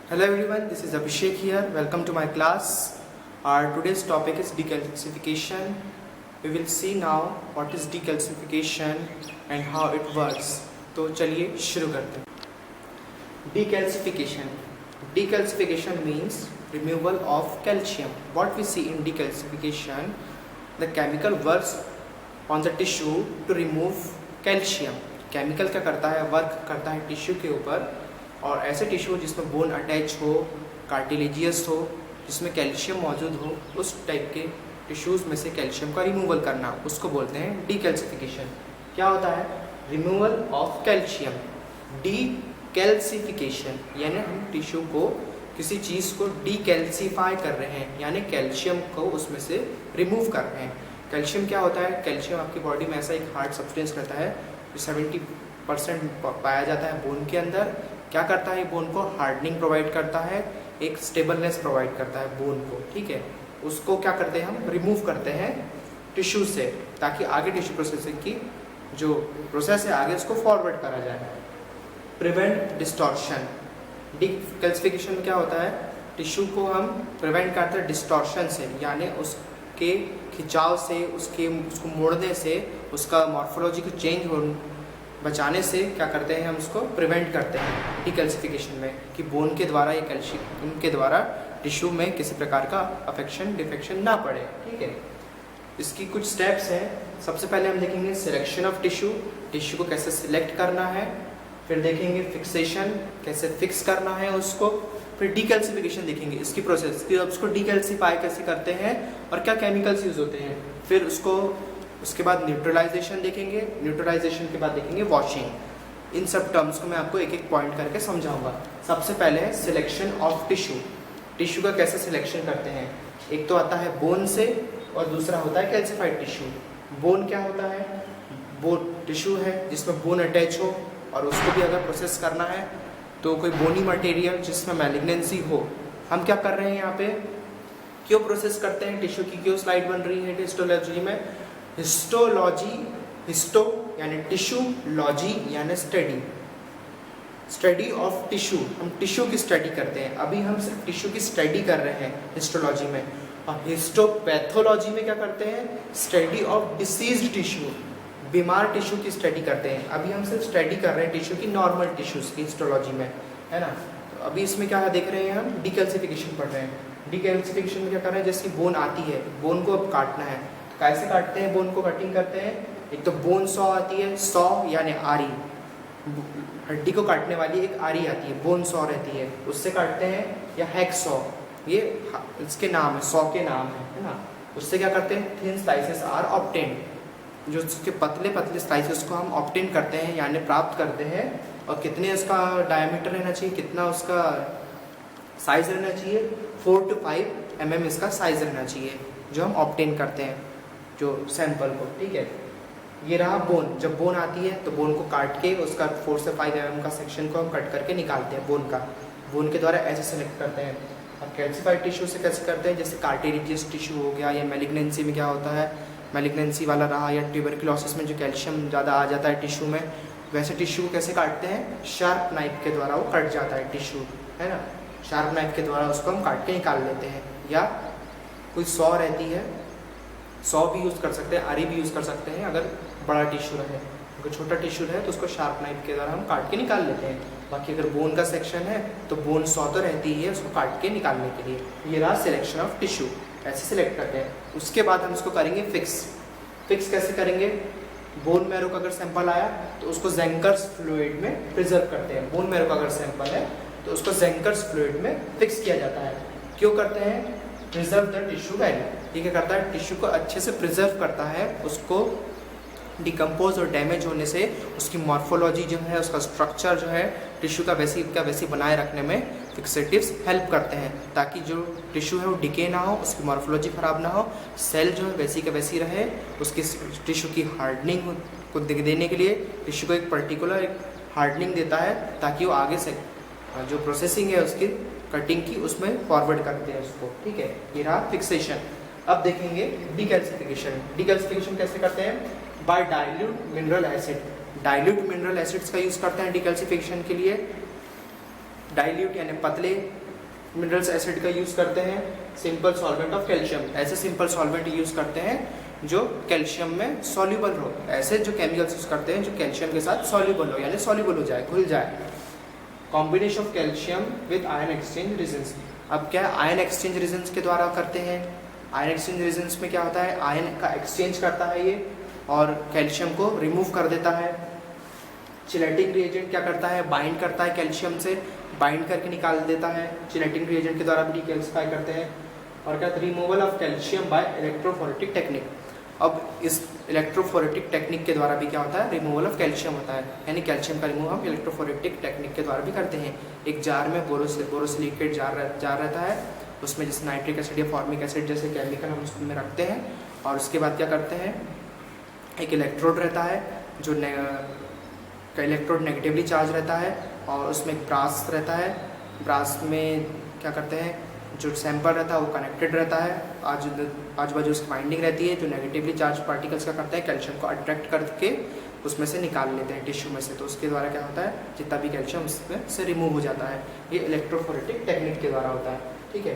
Hello everyone, this is Abhishek here. Welcome to my class. Our today's topic is decalcification. We will see now what is decalcification and how it works. तो चलिए शुरू करते हैं. Decalcification. Decalcification means removal of calcium. What we see in decalcification, the chemical works on the tissue to remove calcium. Chemical क्या करता है, work करता है टिश्यू के ऊपर, और ऐसे टिश्यू जिसमें बोन अटैच हो, कार्टिलेजियस हो, जिसमें कैल्शियम मौजूद हो, उस टाइप के टिश्यूज़ में से कैल्शियम का रिमूवल करना, उसको बोलते हैं डीकैल्सिफिकेशन. क्या होता है? Removal of calcium. डीकैल्सिफिकेशन यानी हम टिश्यू को, किसी चीज़ को डीकैल्सीफाई कर रहे हैं, यानी कैल्शियम को उसमें से रिमूव कर रहे हैं. कैल्शियम क्या होता है? कैल्शियम आपकी बॉडी में ऐसा एक हार्ड सब्सटेंस रहता है जो 70% पाया जाता है बोन के अंदर. क्या करता है? बोन को हार्डनिंग प्रोवाइड करता है, एक स्टेबलनेस प्रोवाइड करता है बोन को. ठीक है, उसको क्या करते हैं हम? रिमूव करते हैं टिश्यू से, ताकि आगे टिश्यू प्रोसेसिंग की जो प्रोसेस है आगे उसको फॉरवर्ड करा जाए. Prevent distortion. डीकैल्सिफिकेशन में क्या होता है? टिश्यू को हम प्रिवेंट करते हैं डिस्टॉर्शन से, यानी उसके खिंचाव से, उसको मोड़ने से, उसका मॉर्फोलॉजी को चेंज हो बचाने से क्या करते हैं? हम उसको प्रिवेंट करते हैं डीकैल्सिफिकेशन में, कि बोन के द्वारा या कैल्शियम के द्वारा टिश्यू में किसी प्रकार का अफेक्शन डिफेक्शन ना पड़े. ठीक है, इसकी कुछ स्टेप्स हैं. सबसे पहले हम देखेंगे सिलेक्शन ऑफ टिश्यू, टिश्यू को कैसे सिलेक्ट करना है. फिर देखेंगे फिक्सेशन, कैसे फिक्स करना है उसको. फिर डीकैल्सिफिकेशन देखेंगे, इसकी प्रोसेस कि अब उसको डीकैल्सिफाई कैसे करते हैं और क्या केमिकल्स यूज होते हैं. फिर उसके बाद न्यूट्रलाइजेशन देखेंगे. न्यूट्रलाइजेशन के बाद देखेंगे वॉशिंग. इन सब टर्म्स को मैं आपको एक एक पॉइंट करके समझाऊंगा. सबसे पहले है सिलेक्शन ऑफ टिश्यू. टिश्यू का कैसे सिलेक्शन करते हैं? एक तो आता है बोन से और दूसरा होता है कैल्सिफाइड टिश्यू. बोन क्या होता है? बोन टिश्यू है जिसमें बोन अटैच हो, और उसको भी अगर प्रोसेस करना है तो कोई बोनी मटेरियल जिसमें मैलिग्नेंसी हो. हम क्या कर रहे हैं यहाँ पे? क्यों प्रोसेस करते हैं टिश्यू की? क्यों स्लाइड बन रही है हिस्टोलॉजी में? हिस्टोलॉजी, हिस्टो यानी टिश्यू, लॉजी यानी स्टडी. स्टडी ऑफ टिश्यू, हम टिश्यू की स्टडी करते हैं. अभी हम सिर्फ टिश्यू की स्टडी कर रहे हैं हिस्टोलॉजी में. और हिस्टोपैथोलॉजी में क्या करते हैं? स्टडी ऑफ डिसीज्ड टिश्यू, बीमार टिश्यू की स्टडी करते हैं. अभी हम सिर्फ स्टडी कर रहे हैं टिश्यू की, नॉर्मल टिश्यूज की हिस्टोलॉजी में, है ना. तो अभी इसमें क्या देख रहे हैं? हम डीकैल्सिफिकेशन पढ़ रहे हैं. डीकैल्सिफिकेशन में क्या कर रहे हैं? जैसे बोन आती है, बोन को अब काटना है. कैसे काटते हैं? बोन को कटिंग करते हैं. एक तो बोन सॉ आती है, सॉ यानी आरी, हड्डी को काटने वाली एक आरी आती है, बोन सॉ रहती है, उससे काटते हैं. या हैक्सॉ, ये इसके नाम है, सॉ के नाम है ना. उससे क्या करते हैं? थिन स्लाइसेस आर ऑब्टेन्ड, जो उसके पतले पतले स्लाइसेस को हम ऑब्टेन करते हैं, यानी प्राप्त करते हैं. और कितने उसका डायमीटर रहना चाहिए, कितना उसका साइज रहना चाहिए? 4 to 5 mm इसका साइज रहना चाहिए जो हम ऑब्टेन करते हैं जो सैंपल को. ठीक है, ये रहा बोन. जब बोन आती है तो बोन को काट के उसका 4 से 5 mm का सेक्शन को हम कट करके निकालते हैं बोन का. बोन के द्वारा ऐसे सेलेक्ट करते हैं. अब कैल्सिफाइड टिश्यू से कैसे करते हैं? जैसे कार्टिलेजियस टिश्यू हो गया, या मैलिग्नेंसी में क्या होता है, मैलिग्नेंसी वाला रहा, या ट्यूबरक्लोसिस में जो कैल्शियम ज़्यादा आ जाता है टिश्यू में, वैसे टिश्यू को कैसे काटते हैं? शार्प नाइफ के द्वारा वो कट जाता है टिश्यू, है ना. शार्प नाइफ के द्वारा उसको हम काट के निकाल लेते हैं. या कोई सॉ रहती है, सॉ भी यूज़ कर सकते हैं, आरी भी यूज़ कर सकते हैं अगर बड़ा टिश्यू रहे. अगर छोटा टिश्यू रहे तो उसको शार्प नाइफ के द्वारा हम काट के निकाल लेते हैं. बाकी अगर बोन का सेक्शन है तो बोन सॉ तो रहती ही है उसको काट के निकालने के लिए. ये रहा सिलेक्शन ऑफ टिश्यू, ऐसे सिलेक्ट करते हैं. उसके बाद हम इसको करेंगे फिक्स. फिक्स कैसे करेंगे? बोन मैरो का अगर सैंपल आया तो उसको ज़ेंकर्स फ्लूइड में प्रिजर्व करते हैं. बोन मैरो का अगर सैंपल है तो उसको ज़ेंकर्स फ्लूइड में फिक्स किया जाता है. क्यों करते हैं? Preserve the tissue value. ठीक है, करता है टिश्यू को अच्छे से प्रिजर्व करता है, उसको डिकम्पोज और डैमेज होने से उसकी मॉर्फोलॉजी जो है, उसका स्ट्रक्चर जो है टिश्यू का वैसी बनाए रखने में फिक्सेटिव्स हेल्प करते हैं, ताकि जो टिश्यू है वो डिके ना हो, उसकी मॉर्फोलॉजी ख़राब ना हो, सेल जो है वैसी का वैसी रहे. उसकी टिश्यू की हार्डनिंग को देने के लिए टिश्यू को एक पर्टिकुलर एक हार्डनिंग देता है, ताकि वो आगे से जो प्रोसेसिंग है उसकी कटिंग की उसमें फॉरवर्ड करते हैं उसको. ठीक है, ये रहा फिक्सेशन. अब देखेंगे डीकैल्सिफिकेशन. डीकैल्सिफिकेशन कैसे करते हैं? By dilute mineral acid. Dilute mineral acids का यूज़ करते हैं डीकैल्सिफिकेशन के लिए. डाइल्यूट यानी पतले मिनरल्स एसिड का यूज़ करते हैं, सिंपल सॉल्वेंट ऑफ कैल्शियम, ऐसे सिंपल सॉल्वेंट यूज़ करते हैं जो कैल्शियम में सॉल्यूबल हो, ऐसे जो केमिकल्स यूज़ करते हैं जो कैल्शियम के साथ सॉल्यूबल हो यानी सॉल्यूबल हो जाए, घुल जाए। Combination of calcium with ion exchange resins, अब क्या आयन एक्सचेंज रीजन्स के द्वारा करते हैं। आयन एक्सचेंज रीजन्स में क्या होता है, आयन का एक्सचेंज करता है ये और कैल्शियम को रिमूव कर देता है। चिलेटिंग रिएजेंट क्या करता है, बाइंड करता है कैल्शियम से, बाइंड करके निकाल देता है, चिलेटिंग रिएजेंट के द्वारा भी डीकैल्सिफाई करते हैं। और क्या, removal of calcium by electrophoretic technique, अब इस इलेक्ट्रोफोरेटिक टेक्निक के द्वारा भी क्या होता है, रिमूवल ऑफ कैल्शियम होता है, यानी कैल्शियम का रिमूव हम इलेक्ट्रोफोरेटिक टेक्निक के द्वारा भी करते हैं। एक जार में बोरोसिलिकेट जार रहता है, उसमें जैसे नाइट्रिक एसिड या फॉर्मिक एसिड जैसे केमिकल हम उसमें रखते हैं, और उसके बाद क्या करते हैं, एक इलेक्ट्रोड रहता है जो इलेक्ट्रोड नेगेटिवली चार्ज रहता है, और उसमें एक ब्रास रहता है, ब्रास में क्या करते हैं, जो सैंपल रहता है वो कनेक्टेड रहता है, आजू बाजू उसकी बाइंडिंग रहती है, जो नेगेटिवली चार्ज पार्टिकल्स का करते हैं कैल्शियम को अट्रैक्ट करके उसमें से निकाल लेते हैं टिश्यू में से, तो उसके द्वारा क्या होता है, जितना भी कैल्शियम उसमें से रिमूव हो जाता है। ये इलेक्ट्रोफोरेटिक टेक्निक के द्वारा होता है, ठीक है।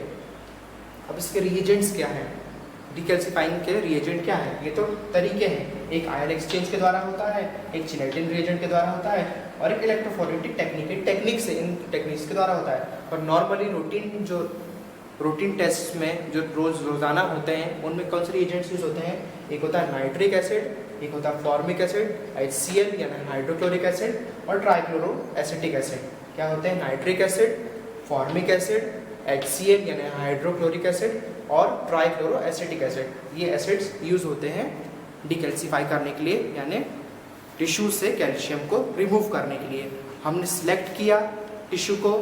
अब इसके रिएजेंट्स क्या हैं, डीकैल्सिफाइंग के रिएजेंट क्या है, ये तो तरीके हैं, एक आयन एक्सचेंज के द्वारा होता है, एक चिलेटिंग रिएजेंट के द्वारा होता है, और एक इलेक्ट्रोफोरेटिक टेक्निक से, इन टेक्निक्स के द्वारा होता है। और नॉर्मली रूटीन टेस्ट में जो रोजाना होते हैं उनमें कौन से रिएजेंट्स यूज होते हैं, एक होता है नाइट्रिक एसिड, एक होता है फॉर्मिक एसिड, HCl यानी हाइड्रोक्लोरिक एसिड, और ट्राइक्लोरो एसिटिक एसिड। क्या होते हैं, nitric acid, formic acid, HCl यानी हाइड्रोक्लोरिक एसिड, और ट्राइक्लोरो एसिटिक एसिड। ये एसिड्स यूज होते हैं डीकैल्सिफाई करने के लिए, यानी टिश्यू से कैल्शियम को रिमूव करने के लिए। हमने सिलेक्ट किया टिश्यू को,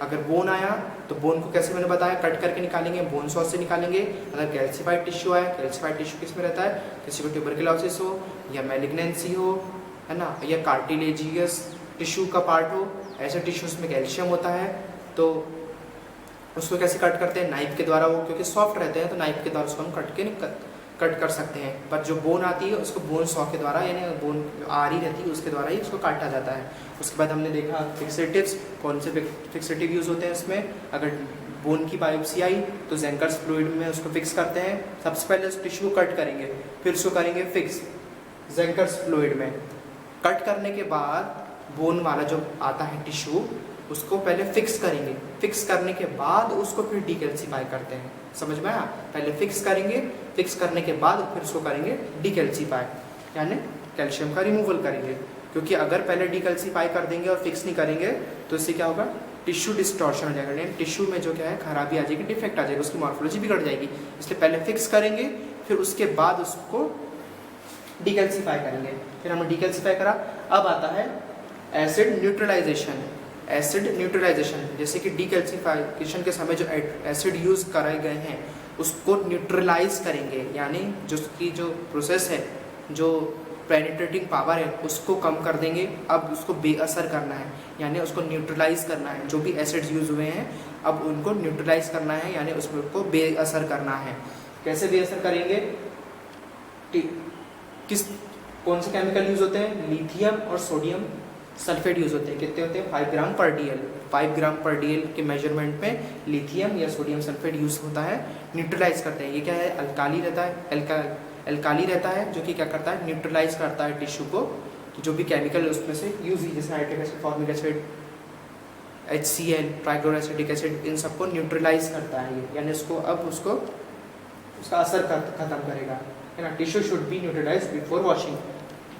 अगर बोन आया तो बोन को कैसे मैंने बताया, कट करके निकालेंगे, बोन सॉ से निकालेंगे। अगर कैल्सिफाइड टिश्यू आया, कैल्सिफाइड टिश्यू किस में रहता है, किसी को ट्यूबरकुलोसिस हो या मैलिग्नेंसी हो, है ना, या कार्टिलेजियस टिश्यू का पार्ट हो, ऐसे टिश्यूज में कैल्शियम होता है, तो उसको कैसे कट करते हैं, नाइफ के द्वारा, वो क्योंकि सॉफ्ट रहते हैं तो नाइफ के द्वारा उसको हम कट कर सकते हैं। पर जो बोन आती है उसको बोन सॉ के द्वारा, यानी बोन आ रही रहती है उसके द्वारा ही उसको काटा जाता है। उसके बाद हमने देखा फिक्सेटिव्स, कौन से फिक्सेटिव यूज़ होते हैं इसमें। अगर बोन की बायोप्सी आई तो ज़ेंकर्स फ्लूइड में उसको फिक्स करते हैं, सबसे पहले उस टिश्यू को कट करेंगे, फिर उसको करेंगे फिक्स ज़ेंकर्स फ्लूइड में। कट करने के बाद बोन वाला जो आता है टिश्यू उसको पहले फिक्स करेंगे, फिक्स करने के बाद उसको फिर डीकैल्सिफाई करते हैं। समझ में आया, पहले फिक्स करेंगे, फिक्स करने के बाद फिर उसको करेंगे डीकैल्सिफाई, यानी कैल्शियम का रिमूवल करेंगे। क्योंकि अगर पहले डीकैल्सिफाई कर देंगे और फिक्स नहीं करेंगे तो इससे क्या होगा, टिश्यू डिस्टॉर्शन हो जाएगा, यानी टिश्यू में जो क्या है खराबी आ जाएगी, डिफेक्ट आ जाएगा, उसकी मॉर्फोलॉजी बिगड़ जाएगी। इसलिए पहले फिक्स करेंगे, फिर उसके बाद उसको डीकैल्सिफाई करेंगे। फिर हमने डीकैल्सिफाई करा, अब आता है एसिड न्यूट्रलाइजेशन। एसिड न्यूट्रलाइजेशन जैसे कि डीकैल्सिफिकेशन के समय जो एसिड यूज़ कराए गए हैं उसको न्यूट्रलाइज करेंगे, यानी जो उसकी जो प्रोसेस है, जो पेनिट्रेटिंग पावर है उसको कम कर देंगे। अब उसको बेअसर करना है, यानी उसको न्यूट्रलाइज करना है। जो भी एसिड्स यूज़ हुए हैं अब उनको न्यूट्रलाइज करना है, यानी उसको बेअसर करना है। कैसे बेअसर करेंगे, कौन से केमिकल यूज़ होते हैं, लिथियम और सोडियम सल्फेट यूज़ होते हैं। कितने होते हैं, 5 ग्राम पर DL। 5 ग्राम पर DL के मेजरमेंट में लिथियम या सोडियम सल्फेट यूज़ होता है, न्यूट्रलाइज करते हैं। ये क्या है, अल्काली रहता है, अल्काली रहता है, जो कि क्या करता है, न्यूट्रलाइज करता है टिश्यू को। जो भी केमिकल उसमें से यूज हुई, जैसे nitric acid, formic acid, HCl, trichloro acetic acid, इन सबको न्यूट्रलाइज करता है ये, यानी उसका असर खत्म करेगा, है ना। Tissue should be neutralise before washing.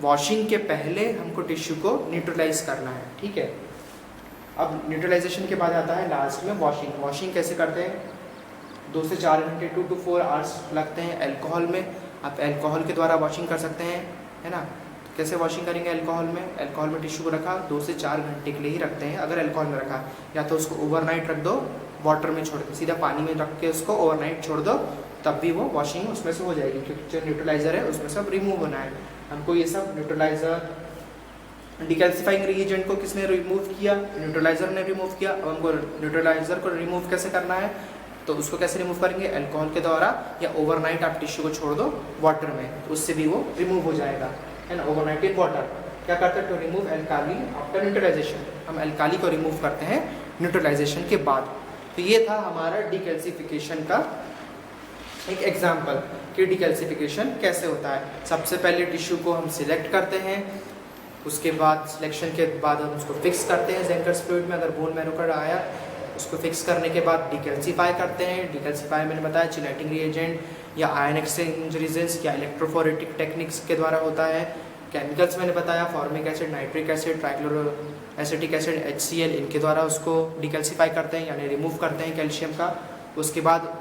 Washing के पहले हमको टिश्यू को न्यूट्रलाइज करना है, ठीक है। अब न्यूट्रलाइजेशन के बाद आता है लास्ट में वॉशिंग। वॉशिंग कैसे करते हैं, 2 से 4 घंटे 2 to 4 आवर्स लगते हैं अल्कोहल में। आप अल्कोहल के द्वारा वॉशिंग कर सकते हैं, है ना। कैसे वॉशिंग करेंगे अल्कोहल में, अल्कोहल में टिश्यू को रखा 2 से 4 घंटे के लिए ही रखते हैं। अगर अल्कोहल में रखा, या तो उसको ओवरनाइट रख दो, वाटर में छोड़ के, सीधा पानी में रख के उसको ओवरनाइट छोड़ दो, तब भी वो वॉशिंग उसमें से हो जाएगी, क्योंकि जो न्यूट्रलाइजर है उसमें सब रिमूव होना है। हमको ये सब न्यूट्रलाइजर, डीकैल्सिफाइंग रिएजेंट को किसने रिमूव किया, न्यूट्रलाइजर ने रिमूव किया। अब हमको न्यूट्रलाइजर को रिमूव कैसे करना है, तो उसको कैसे रिमूव करेंगे, अल्कोहल के द्वारा, या ओवरनाइट आप टिश्यू को छोड़ दो वाटर में, तो उससे भी वो रिमूव हो जाएगा, है ना। ओवरनाइट इन वाटर क्या करते हैं, to remove alkali after neutralisation. हम अल्काली को रिमूव करते हैं न्यूट्रलाइजेशन के बाद। तो ये था हमारा डीकैल्सिफिकेशन का एक एग्जाम्पल कि डीकैल्सिफिकेशन कैसे होता है। सबसे पहले टिश्यू को हम सिलेक्ट करते हैं, उसके बाद सिलेक्शन के बाद हम उसको फिक्स करते हैं ज़ेंकर्स फ्लूइड में, अगर बोन मैरो का आया उसको फिक्स करने के बाद डीकैल्सिफाई करते हैं। डीकैल्सिफाई मैंने बताया चिलेटिंग रिएजेंट या आयन एक्सचेंज रेजेंस या इलेक्ट्रोफोरेटिक टेक्निक्स के द्वारा होता है। केमिकल्स मैंने बताया formic acid, nitric acid, trichloro acetic acid, HCl, इनके द्वारा उसको डीकैल्सिफाई करते हैं यानी रिमूव करते हैं कैल्शियम का। उसके बाद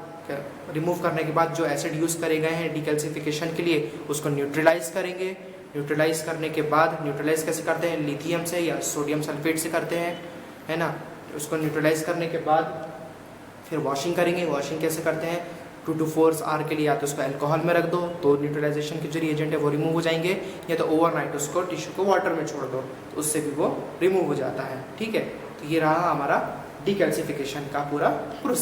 रिमूव करने के बाद जो एसिड यूज़ करे गए हैं डीकैल्सिफिकेशन के लिए उसको न्यूट्रलाइज करेंगे। न्यूट्रलाइज करने के बाद, न्यूट्रलाइज कैसे करते हैं, लिथियम से या सोडियम सल्फेट से करते हैं, है ना। उसको न्यूट्रलाइज करने के बाद फिर वॉशिंग करेंगे। वॉशिंग कैसे करते हैं, 2 to 4 आवर के लिए या तो उसको अल्कोहल में रख दो तो न्यूट्रलाइजेशन के जो रिएजेंट है वो रिमूव हो जाएंगे, या तो ओवरनाइट उसको टिश्यू को वाटर में छोड़ दो तो उससे भी वो रिमूव हो जाता है। ठीक है, तो ये रहा हमारा डीकैल्सिफिकेशन का पूरा प्रोसेस।